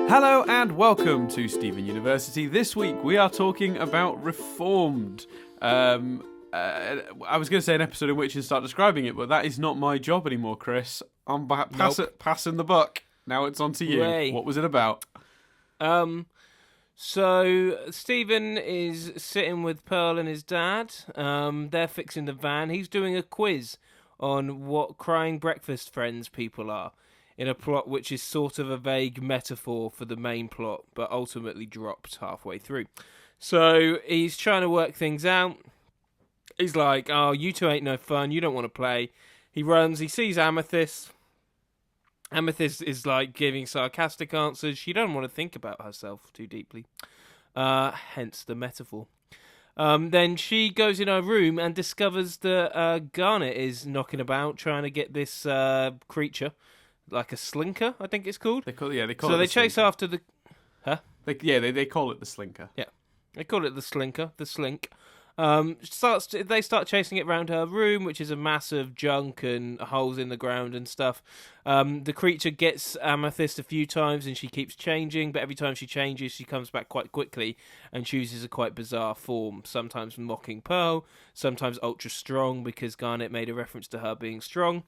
Hello and welcome to Stephen University. This week we are talking about Reformed. I was going to say an episode in which you start describing it, but that is not my job anymore, Chris. I'm passing the buck. Now it's on to you. Way. What was it about? So Stephen is sitting with Pearl and his dad. They're fixing the van. He's doing a quiz on what crying breakfast friends people are, in a plot which is sort of a vague metaphor for the main plot, but ultimately dropped halfway through. So he's trying to work things out. He's like, oh, you two ain't no fun, you don't want to play. He runs, he sees Amethyst. Amethyst is like giving sarcastic answers. She doesn't want to think about herself too deeply. Hence the metaphor. Then she goes in her room and discovers that Garnet is knocking about trying to get this creature, like a slinker, I think it's called. They call it So they the chase slinker. after the... Huh? They call it the slinker. Yeah. They call it the slinker, the slink. They start chasing it around her room, which is a mass of junk and holes in the ground and stuff. The creature gets Amethyst a few times and she keeps changing, but every time she changes, she comes back quite quickly and chooses a quite bizarre form. Sometimes mocking Pearl, sometimes ultra strong because Garnet made a reference to her being strong.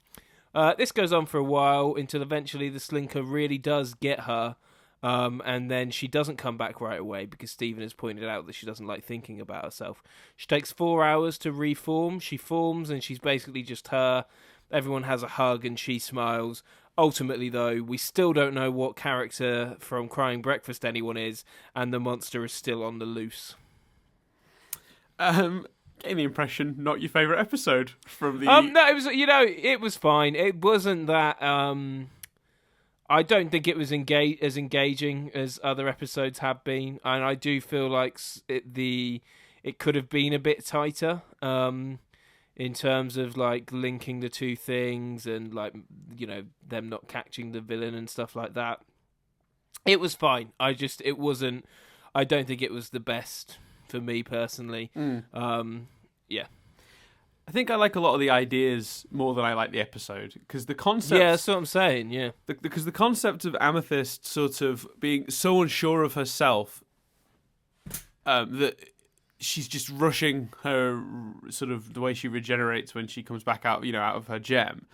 This goes on for a while until eventually the slinker really does get her. And then she doesn't come back right away because Stephen has pointed out that she doesn't like thinking about herself. She takes 4 hours to reform. She forms and she's basically just her. Everyone has a hug and she smiles. Ultimately, though, we still don't know what character from Crying Breakfast anyone is, and the monster is still on the loose. Getting the impression not your favourite episode from the... No, it was fine. It wasn't that... I don't think it was as engaging as other episodes have been, and I do feel like it could have been a bit tighter in terms of like linking the two things and like them not catching the villain and stuff like that. It was fine. It wasn't. I don't think it was the best for me personally. Yeah. I think I like a lot of the ideas more than I like the episode, because the concept... Yeah, that's what I'm saying, yeah. Because the concept of Amethyst sort of being so unsure of herself that she's just rushing her, sort of the way she regenerates when she comes back out, out of her gem.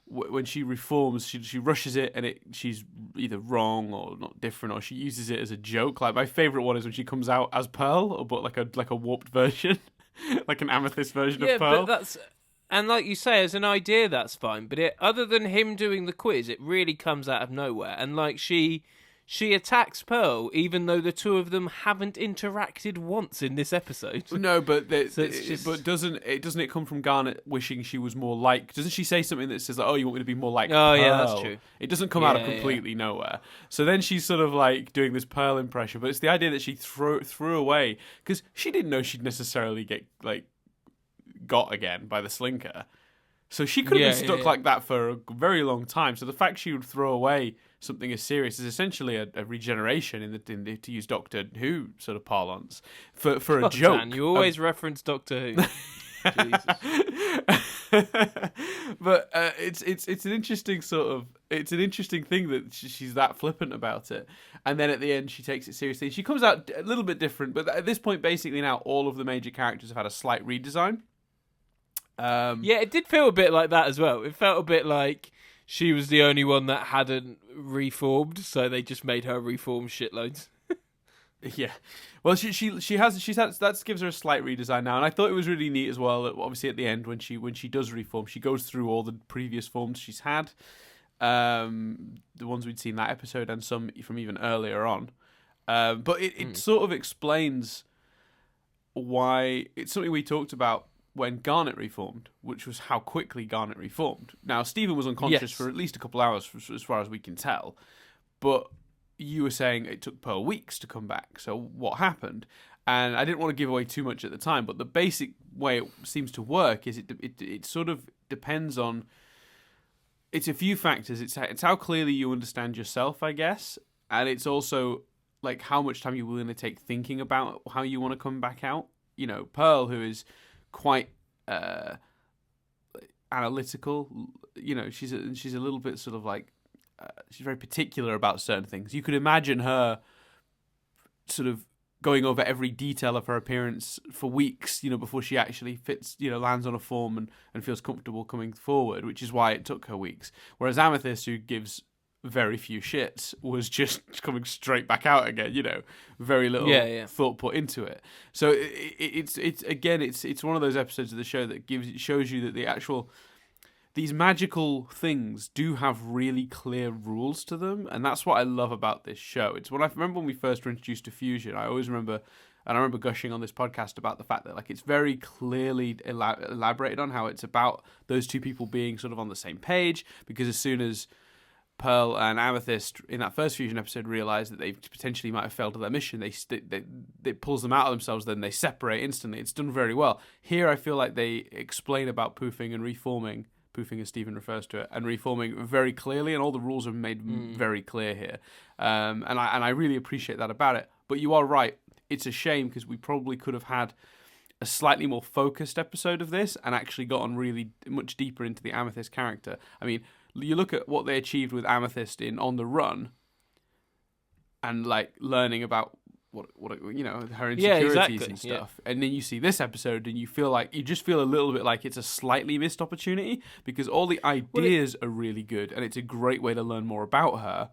When she reforms, she rushes it and she's either wrong or not different, or she uses it as a joke. Like my favourite one is when she comes out as Pearl, but like a warped version. Like an Amethyst version of Pearl. And like you say, as an idea, that's fine. But other than him doing the quiz, it really comes out of nowhere. And like she attacks Pearl, even though the two of them haven't interacted once in this episode. No, but doesn't it come from Garnet wishing she was more like? Doesn't she say something that says like, "Oh, you want me to be more like Pearl?" Yeah, that's true. It doesn't come out of completely nowhere. So then she's sort of like doing this Pearl impression, but it's the idea that she threw away because she didn't know she'd necessarily get got again by the slinker. So she could have been stuck like that for a very long time. So the fact she would throw away something as serious as essentially a regeneration in the to use Doctor Who sort of parlance for a joke. Dan, you always reference Doctor Who. Jesus. But it's an interesting thing that she's that flippant about it, and then at the end she takes it seriously. She comes out a little bit different, but at this point, basically now all of the major characters have had a slight redesign. Yeah, it did feel a bit like that as well. It felt a bit like she was the only one that hadn't reformed, so they just made her reform shitloads. Yeah, well, she's had that gives her a slight redesign now, and I thought it was really neat as well. That obviously at the end when she does reform, she goes through all the previous forms she's had, the ones we'd seen that episode and some from even earlier on. But it sort of explains why it's something we talked about when Garnet reformed, which was how quickly Garnet reformed. Now, Stephen was unconscious for at least a couple hours, as far as we can tell, but you were saying it took Pearl weeks to come back. So what happened? And I didn't want to give away too much at the time, but the basic way it seems to work is it sort of depends on... It's a few factors. It's how clearly you understand yourself, I guess, and it's also like how much time you're willing to take thinking about how you want to come back out. Pearl, who is quite analytical, she's a little bit sort of like she's very particular about certain things. You could imagine her sort of going over every detail of her appearance for weeks, before she actually lands on a form and feels comfortable coming forward, which is why it took her weeks. Whereas Amethyst, who gives very few shits, was just coming straight back out again, very little thought put into it. So it's one of those episodes of the show that shows you that these magical things do have really clear rules to them, and that's what I love about this show. It's when I remember when we first were introduced to fusion. I remember gushing on this podcast about the fact that it's very clearly elaborated on how it's about those two people being sort of on the same page, because as soon as Pearl and Amethyst in that first fusion episode realize that they potentially might have failed to their mission, it pulls them out of themselves, then they separate instantly. It's done very well. Here I feel like they explain about poofing and reforming, poofing as Stephen refers to it, and reforming very clearly, and all the rules are made very clear here. And I really appreciate that about it. But you are right, it's a shame, because we probably could have had a slightly more focused episode of this and actually gotten really much deeper into the Amethyst character. I mean, you look at what they achieved with Amethyst in On the Run, and learning about what her insecurities and stuff, and then you see this episode and you just feel a little bit like it's a slightly missed opportunity, because all the ideas are really good and it's a great way to learn more about her,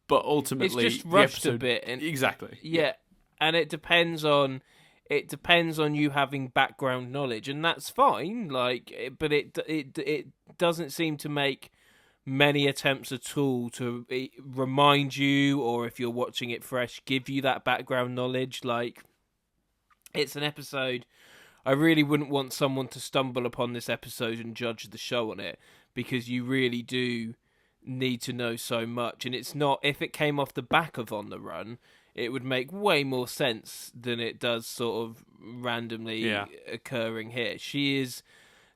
but ultimately it's just rushed a bit. Exactly. Yeah, and it depends on you having background knowledge, and that's fine. But it doesn't seem to make many attempts at all to remind you, or if you're watching it fresh, give you that background knowledge. It's an episode. I really wouldn't want someone to stumble upon this episode and judge the show on it, because you really do need to know so much. And it's not, if it came off the back of On the Run, it would make way more sense than it does sort of randomly occurring here.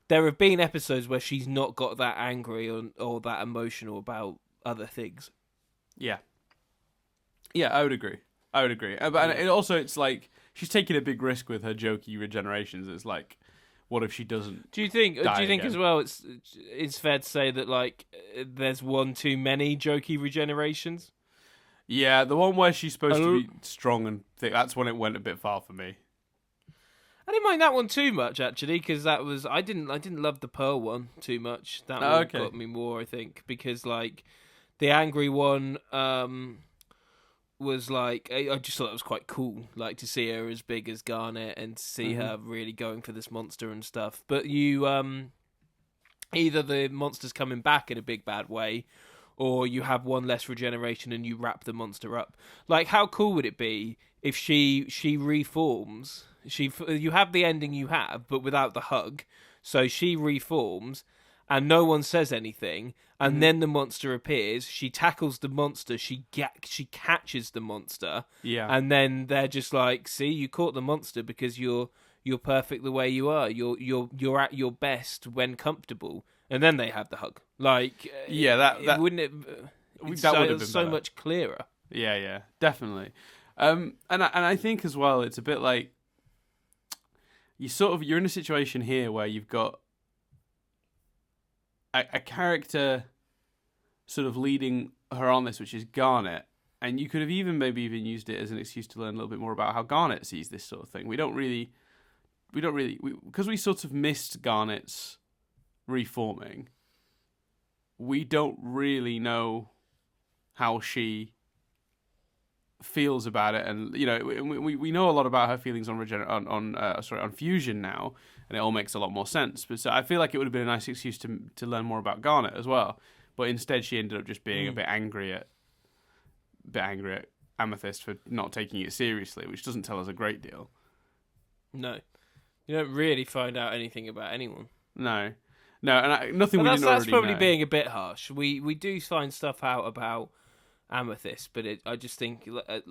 There have been episodes where she's not got that angry or that emotional about other things. Yeah. Yeah, I would agree. But it's like she's taking a big risk with her jokey regenerations. It's like, what if she doesn't? Do you think as well? It's fair to say that there's one too many jokey regenerations. Yeah, the one where she's supposed to be strong and thick. That's when it went a bit far for me. I didn't mind that one too much, actually, because I didn't love the Pearl one too much. That one got me more, I think, because the angry one was I just thought it was quite cool, to see her as big as Garnet and to see her really going for this monster and stuff. But you either the monster's coming back in a big bad way, or you have one less regeneration and you wrap the monster up. How cool would it be if she reforms? You have the ending you have, but without the hug. So she reforms, and no one says anything, and then the monster appears. She tackles the monster. She catches the monster. Yeah. And then they're just like, "See, you caught the monster because you're perfect the way you are. You're at your best when comfortable." And then they have the hug. That wouldn't it? That would have been so better. much clearer. Yeah, definitely. And I think as well, it's a bit like you're in a situation here where you've got a character sort of leading her on this, which is Garnet, and you could have maybe even used it as an excuse to learn a little bit more about how Garnet sees this sort of thing. We don't really, because we sort of missed Garnet's reforming. We don't really know how she feels about it, and we know a lot about her feelings on fusion now, and it all makes a lot more sense. But so I feel like it would have been a nice excuse to learn more about Garnet as well. But instead, she ended up just being a bit angry at Amethyst for not taking it seriously, which doesn't tell us a great deal. No, you don't really find out anything about anyone. No, and nothing. That's probably being a bit harsh. We do find stuff out about Amethyst, but I just think,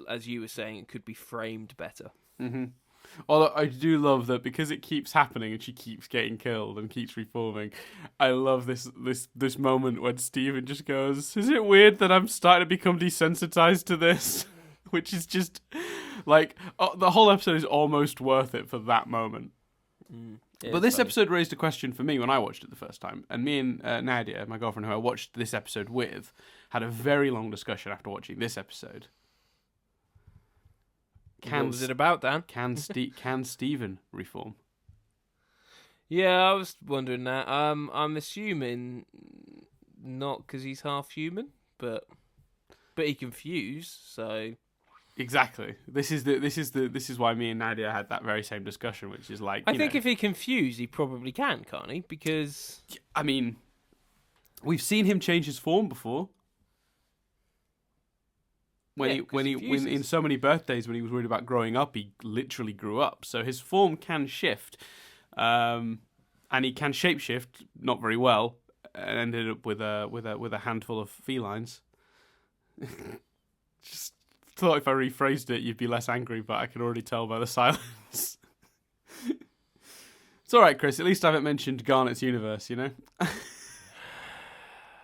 as you were saying, it could be framed better. Mm-hmm. Although I do love that because it keeps happening and she keeps getting killed and keeps reforming. I love this moment when Steven just goes, "Is it weird that I'm starting to become desensitized to this?" Which is just the whole episode is almost worth it for that moment. It But is this funny. episode raised a question for me when I watched it the first time. And me and Nadia, my girlfriend who I watched this episode with, had a very long discussion after watching this episode. What was it about, Dan? Can Stephen reform? Yeah, I was wondering that. I'm assuming not because he's half human, but he can fuse. So Exactly. This is why me and Nadia had that very same discussion, which is like, I think if he can fuse, he probably can, can't he? Because I mean, we've seen him change his form before. When in so many birthdays when he was worried about growing up, he literally grew up. So his form can shift, and he can shapeshift not very well, and ended up with a handful of felines. Just thought if I rephrased it, you'd be less angry, but I can already tell by the silence. It's all right, Chris. At least I haven't mentioned Garnet's universe, you know.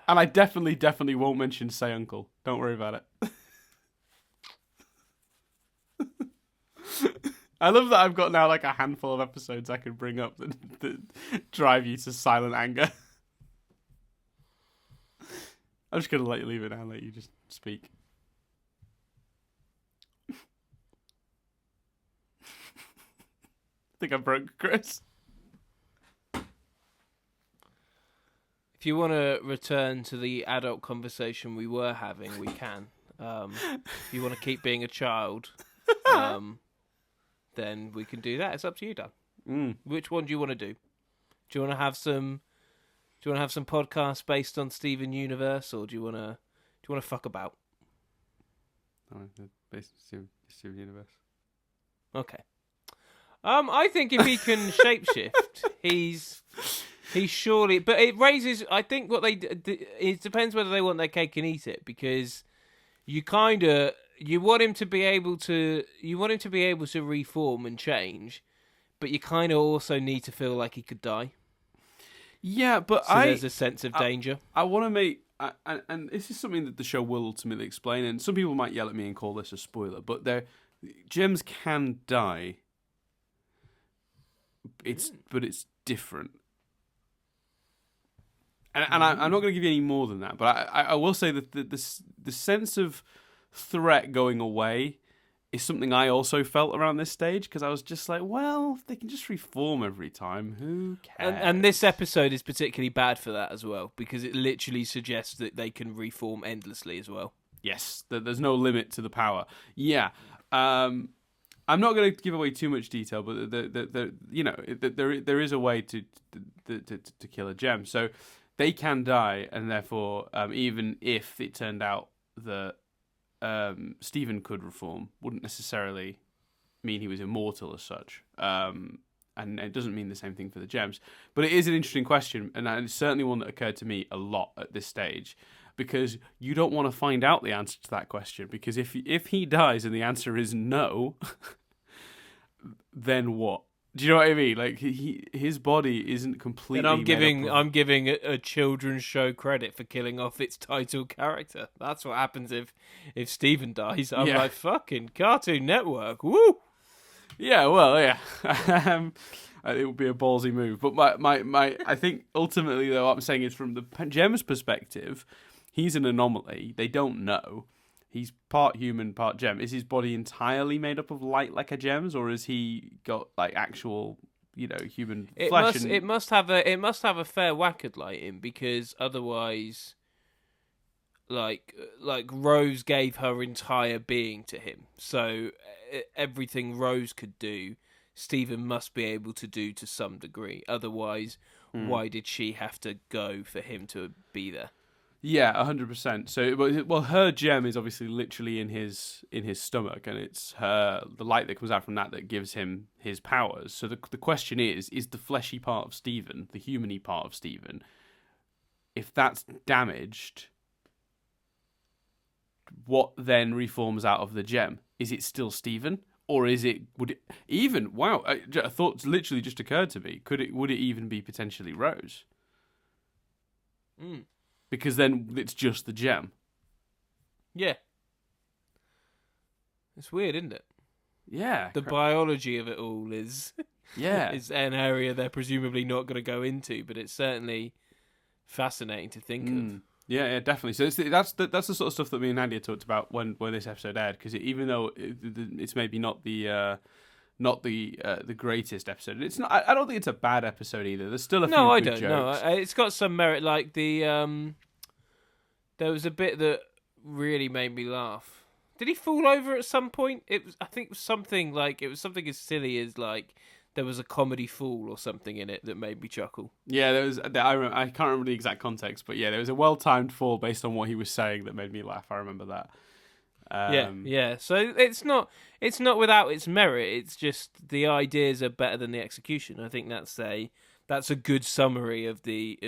And I definitely won't mention Say Uncle. Don't worry about it. I love that I've got now like a handful of episodes I can bring up that drive you to silent anger. I'm just going to let you leave it now and let you just speak. I think I broke Chris. if you want to return to the adult conversation we were having, we can. If you want to keep being a child, then we can do that. It's up to you, Dan. Which one do you want to do? Do you want to have some? Do you want to have some podcasts based on Steven Universe, or do you want to fuck about? Based on Steven Universe. Okay. I think if he can shapeshift, he's surely. But it raises. I think what it depends whether they want their cake and eat it, because you want him to be able to reform and change, but you kind of also need to feel like he could die. Yeah, but so there's a sense of danger. I want to make, and this is something that the show will ultimately explain, and some people might yell at me and call this a spoiler, but gems can die. But it's different. And I'm not going to give you any more than that, but I will say that the sense of threat going away is something I also felt around this stage, because I was just like, well, if they can just reform every time, who cares? And this episode is particularly bad for that as well, because it literally suggests that they can reform endlessly as well. Yes, there's no limit to the power. Yeah. I'm not going to give away too much detail, but there is a way to kill a gem. So they can die, and therefore, even if it turned out that Stephen could reform, wouldn't necessarily mean he was immortal as such. And it doesn't mean the same thing for the gems. But it is an interesting question, and it's certainly one that occurred to me a lot at this stage, because you don't want to find out the answer to that question, because if he dies and the answer is no, then what? Do you know what I mean? Like his body isn't completely. And I'm giving a children's show credit for killing off its title character. That's what happens if Steven dies. I'm like, fucking Cartoon Network, woo! Yeah, well, yeah. It would be a ballsy move, but my I think ultimately though, what I'm saying is from the gem's perspective, he's an anomaly. They don't know. He's part human, part gem. Is his body entirely made up of light like a gem's, or has he got like actual, human flesh? It must have a fair whack of light in, because otherwise, like Rose gave her entire being to him. So everything Rose could do, Stephen must be able to do to some degree. Otherwise, why did she have to go for him to be there? Yeah, 100%. So, well, her gem is obviously literally in his stomach, and it's the light that comes out from that gives him his powers. So the question is the fleshy part of Stephen, the human-y part of Stephen, if that's damaged, what then reforms out of the gem? Is it still Stephen, or would it even? Wow, a thought literally just occurred to me. Would it even be potentially Rose? Because then it's just the gem. Yeah. It's weird, isn't it? Yeah. The biology of it all is Yeah. It's an area they're presumably not going to go into, but it's certainly fascinating to think of. Yeah, definitely. So that's the sort of stuff that me and Nadia talked about when this episode aired. Because even though it's maybe not the greatest episode, it's not. I don't think it's a bad episode either. There's still a few I good don't jokes. know. It's got some merit. Like there was a bit that really made me laugh. Did he fall over at some point? I think it was something as silly as like there was a comedy fall or something in it that made me chuckle. Yeah, there was. I can't remember the exact context, but yeah, there was a well-timed fall based on what he was saying that made me laugh. I remember that. Yeah. So it's not without its merit. It's just the ideas are better than the execution. I think that's a good summary of the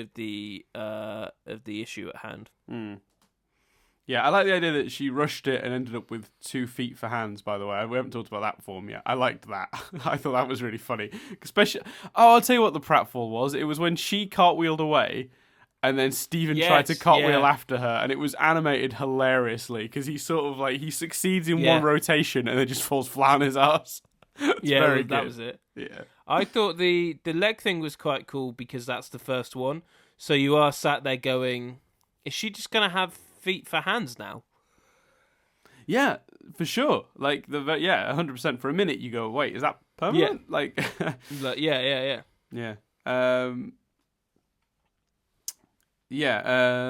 issue at hand. Yeah, I like the idea that she rushed it and ended up with 2 feet for hands, by the way. We haven't talked about that form yet. I liked that. I thought that was really funny. Especially, I'll tell you what the pratfall was. It was when she cartwheeled away and then Steven tried to cartwheel after her, and it was animated hilariously because he sort of like, he succeeds in one rotation and then just falls flat on his ass. That was it. Yeah. I thought the leg thing was quite cool because that's the first one. So you are sat there going, is she just going to have feet for hands now? Yeah, for sure. Like 100%. For a minute, you go, "Wait, is that permanent?" Yeah.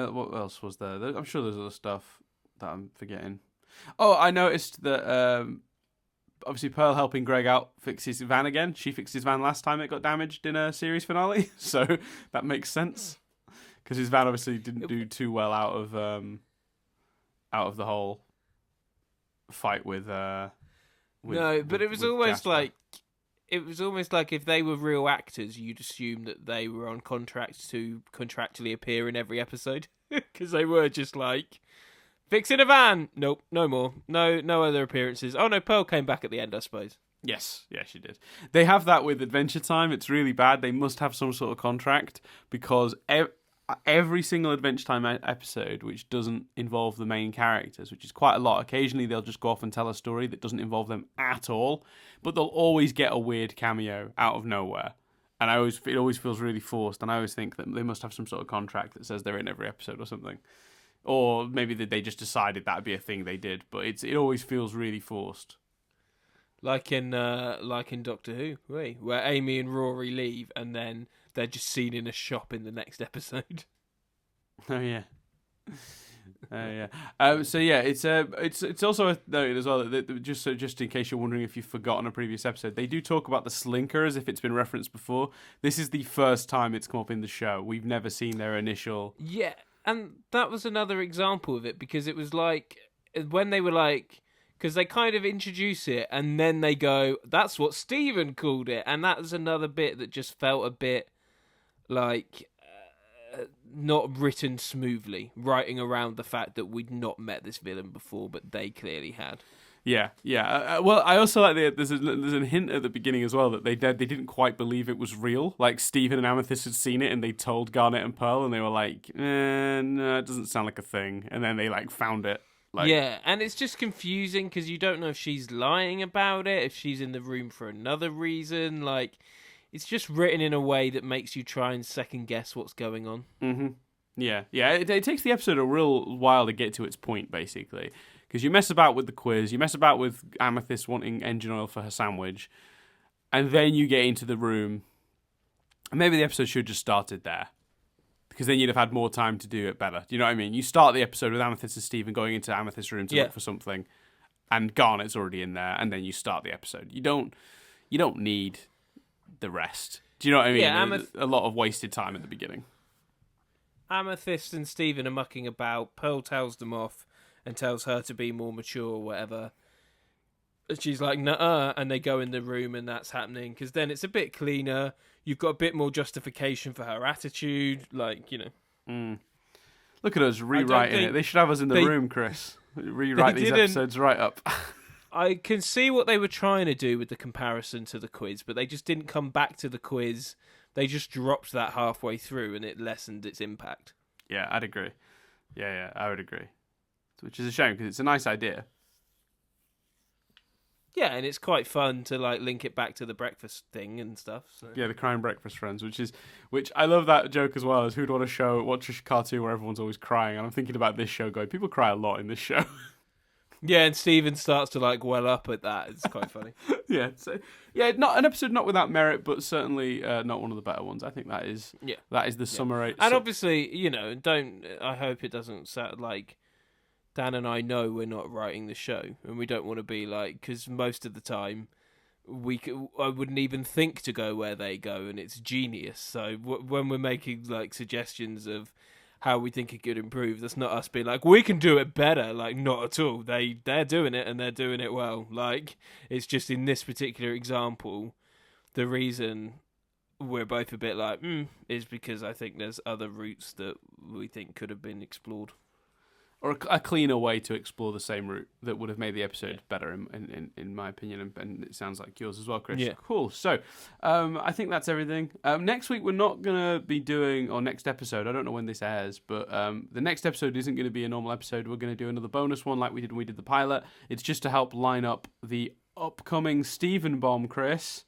What else was there? I'm sure there's other stuff that I'm forgetting. Oh, I noticed that obviously Pearl helping Greg out fix his van again. She fixed his van last time it got damaged in a series finale, so that makes sense because his van obviously didn't do too well out of the whole fight with no, but it was almost Jasper. like if they were real actors, you'd assume that they were on contract to contractually appear in every episode because they were just like fixing a van. Nope, no more. No other appearances. Oh no, Pearl came back at the end, I suppose. Yes, she did. They have that with Adventure Time. It's really bad. They must have some sort of contract because every single Adventure Time episode which doesn't involve the main characters, which is quite a lot. Occasionally they'll just go off and tell a story that doesn't involve them at all, but they'll always get a weird cameo out of nowhere. And it always feels really forced, and I always think that they must have some sort of contract that says they're in every episode or something. Or maybe they just decided that'd be a thing they did, but it always feels really forced. Like in Doctor Who, where Amy and Rory leave and then they're just seen in a shop in the next episode. Oh yeah. It's also a note as well that just in case you're wondering if you've forgotten a previous episode, they do talk about the Slinker as if it's been referenced before. This is the first time it's come up in the show. We've never seen their initial. Yeah, and that was another example of it because it was like when they were like, because they kind of introduce it and then they go, "That's what Steven called it," and that was another bit that just felt a bit like not written smoothly, writing around the fact that we'd not met this villain before, but they clearly had. Yeah. Well, I also like there's a hint at the beginning as well that they didn't quite believe it was real. Like Steven and Amethyst had seen it and they told Garnet and Pearl and they were like, no, it doesn't sound like a thing. And then they like found it. Yeah, and it's just confusing because you don't know if she's lying about it, if she's in the room for another reason. Like, it's just written in a way that makes you try and second guess what's going on. Mm-hmm. Yeah. It takes the episode a real while to get to its point, basically. Because you mess about with the quiz, you mess about with Amethyst wanting engine oil for her sandwich, and then you get into the room. And maybe the episode should have just started there. Because then you'd have had more time to do it better. Do you know what I mean? You start the episode with Amethyst and Steven going into Amethyst's room to look for something, and Garnet's already in there, and then you start the episode. You don't need the rest. Do you know what I mean? Yeah, a lot of wasted time at the beginning. Amethyst and Steven are mucking about. Pearl tells them off and tells her to be more mature or whatever. She's like, nuh-uh, and they go in the room and that's happening, because then it's a bit cleaner. You've got a bit more justification for her attitude, like, you know. Look at us rewriting it. They should have us in the room, Chris. Rewrite these episodes right up. I can see what they were trying to do with the comparison to the quiz, but they just didn't come back to the quiz. They just dropped that halfway through and it lessened its impact. Yeah, I'd agree. Yeah, I would agree. Which is a shame because it's a nice idea. Yeah, and it's quite fun to like link it back to the breakfast thing and stuff. So. Yeah, the crying breakfast friends, which I love that joke as well. As who'd want to watch a cartoon where everyone's always crying? And I'm thinking about this show going, people cry a lot in this show. Yeah, and Steven starts to like well up at that. It's quite funny. Not an episode not without merit, but certainly not one of the better ones. I think that is the summary. And obviously, I hope it doesn't sound like Dan and I know we're not writing the show, and we don't want to be like, because most of the time I wouldn't even think to go where they go, and it's genius. So when we're making like suggestions of how we think it could improve, that's not us being like, we can do it better. Like, not at all. They're doing it, and they're doing it well. Like, it's just in this particular example, the reason we're both a bit like, is because I think there's other routes that we think could have been explored. Or a cleaner way to explore the same route that would have made the episode better, in my opinion, and it sounds like yours as well, Chris. Yeah. Cool. So, I think that's everything. Next week we're not gonna be doing, or next episode, I don't know when this airs, but the next episode isn't going to be a normal episode. We're going to do another bonus one like we did when we did the pilot. It's just to help line up the upcoming Stephen bomb, Chris.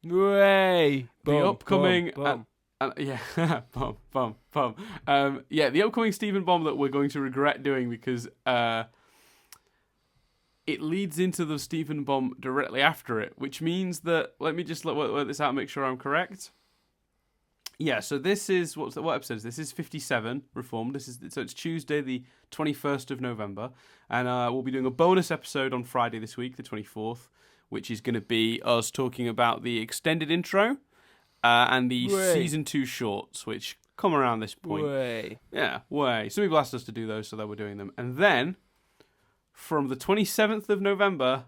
Hooray! The upcoming. Bomb. Bomb. The upcoming Stephen bomb that we're going to regret doing because it leads into the Stephen bomb directly after it, which means that, let me just work this out and make sure I'm correct. Yeah, so this is, what episode is this? This is 57, Reformed. So it's Tuesday, the 21st of November, and we'll be doing a bonus episode on Friday this week, the 24th, which is going to be us talking about the extended intro, and the season 2 shorts, which come around this point. Way. Some people asked us to do those, so that we're doing them. And then, from the 27th of November,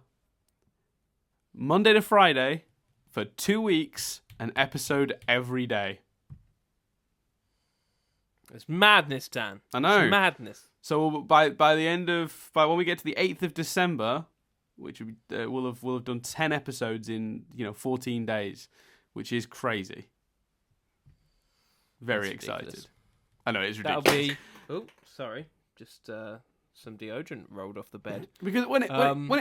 Monday to Friday, for 2 weeks, an episode every day. It's madness, Dan. I know. It's madness. So by when we get to the 8th of December, which we'll have done 10 episodes in 14 days. Which is crazy. Very excited. I know, it's ridiculous. That'll be... Oh, sorry. Just some deodorant rolled off the bed. Because when it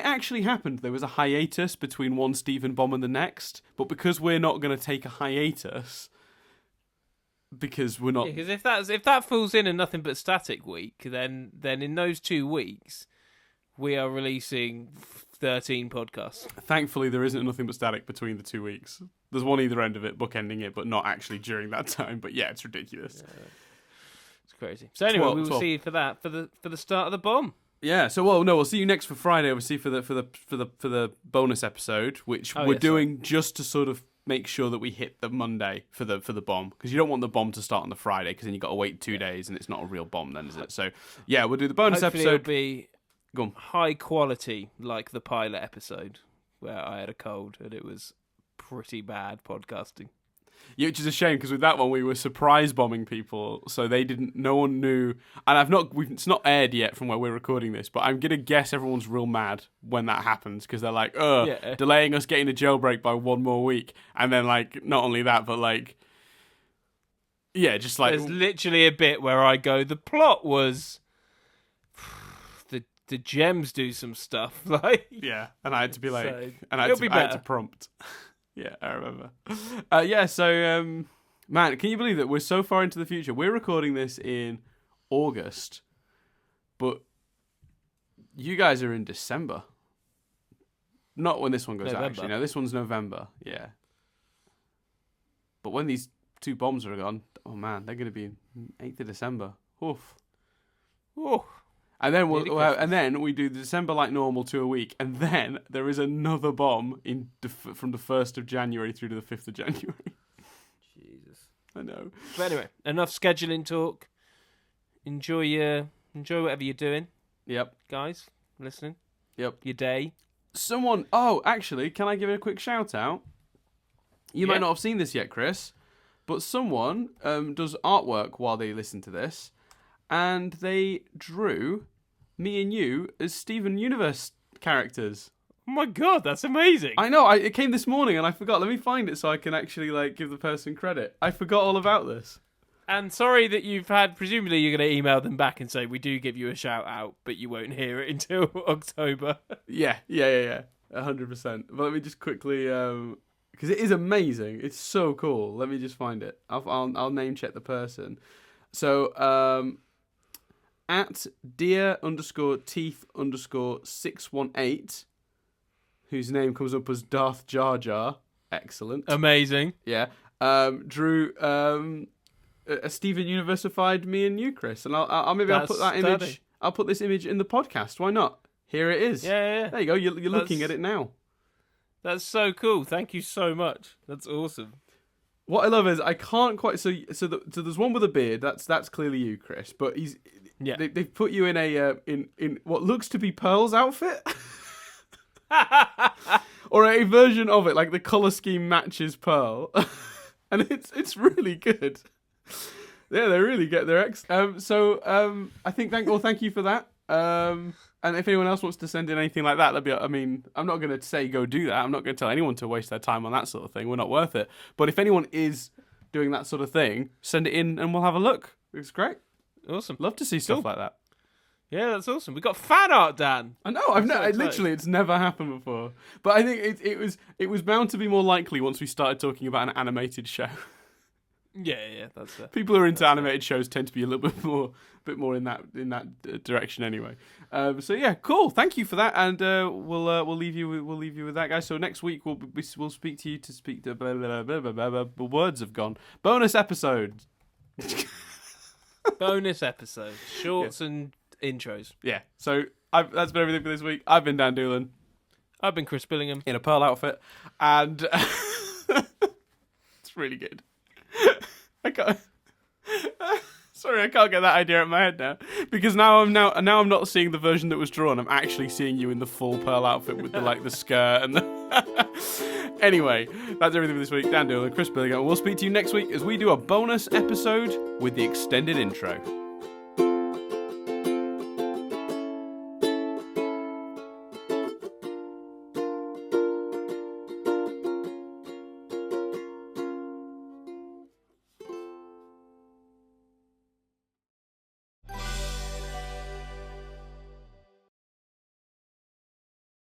actually happened, there was a hiatus between one Stephen bomb and the next. But because we're not going to take a hiatus, because we're not... Because if that falls in a Nothing But Static week, then in those 2 weeks, we are releasing 13 podcasts. Thankfully, there isn't Nothing But Static between the 2 weeks. There's one either end of it, bookending it, but not actually during that time. But yeah, it's ridiculous. Yeah. It's crazy. So anyway, we will see you for that for the start of the bomb. Yeah. So we'll see you next for Friday. Obviously for the bonus episode, which we're doing just to sort of make sure that we hit the Monday for the bomb, because you don't want the bomb to start on the Friday, because then you got to wait 2 days and it's not a real bomb then, is it? So yeah, we'll do the bonus episode. It'll be high quality, like the pilot episode where I had a cold and it was pretty bad podcasting. Yeah, which is a shame, because with that one we were surprise bombing people, so no one knew, and it's not aired yet from where we're recording this, but I'm gonna guess everyone's real mad when that happens, because they're like, delaying us getting a jailbreak by 1 more week, and then like not only that, but like, yeah, just like there's literally a bit where I go, the plot was the gems do some stuff, like, yeah, and I had to be like, so and I had to prompt. Yeah, I remember. So, man, can you believe that we're so far into the future? We're recording this in August, but you guys are in December. Not when this one goes out, actually. No, this one's November, yeah. But when these 2 bombs are gone, oh man, they're going to be 8th of December. Oof. Oof. And then we do the December like normal 2 a week, and then there is another bomb from the 1st of January through to the 5th of January. Jesus, I know. But anyway, enough scheduling talk. Enjoy whatever you're doing. Yep, guys, listening. Yep, your day. Actually, can I give it a quick shout out? You might not have seen this yet, Chris, but someone does artwork while they listen to this. And they drew me and you as Steven Universe characters. Oh my god, that's amazing! I know, it came this morning and I forgot. Let me find it so I can actually give the person credit. I forgot all about this. And sorry that presumably you're going to email them back and say, we do give you a shout out, but you won't hear it until October. Yeah. 100%. But let me just quickly, because it is amazing. It's so cool. Let me just find it. I'll name check the person. So at dear_teeth_618, whose name comes up as Darth Jar Jar. Excellent. Amazing. Yeah. Drew a Steven Universified me and you, Chris, and I'll put that image. Stunning. I'll put this image in the podcast. Why not? Here it is. Yeah. There you go. You're looking at it now. That's so cool. Thank you so much. That's awesome. What I love is I can't quite. So there's one with a beard. That's clearly you, Chris. But they've put you in a in what looks to be Pearl's outfit. Or a version of it, like the color scheme matches Pearl, and it's really good. Yeah, they really get their ex. I think thank you for that. And if anyone else wants to send in anything like that, that'd be. I mean, I'm not going to say go do that. I'm not going to tell anyone to waste their time on that sort of thing. We're not worth it. But if anyone is doing that sort of thing, send it in and we'll have a look. It's great. Awesome. Love to see stuff like that. Yeah, that's awesome. We got fan art, Dan. I know. It's never happened before. But I think it was bound to be more likely once we started talking about an animated show. Yeah, that's fair. People who are into animated shows tend to be a little bit more in that direction anyway. So yeah, cool. Thank you for that, and we'll leave you with that, guys. So next week we'll speak to you to speak to the words have gone. Bonus episode. Bonus episode. Shorts and intros. Yeah. So that's been everything for this week. I've been Dan Doolan. I've been Chris Billingham in a pearl outfit, and it's really good. I can't. Sorry, I can't get that idea out of my head now because now I'm not seeing the version that was drawn. I'm actually seeing you in the full pearl outfit with the skirt and the. Anyway, that's everything for this week. Dan Doolan, Chris Billingham. We'll speak to you next week as we do a bonus episode with the extended intro.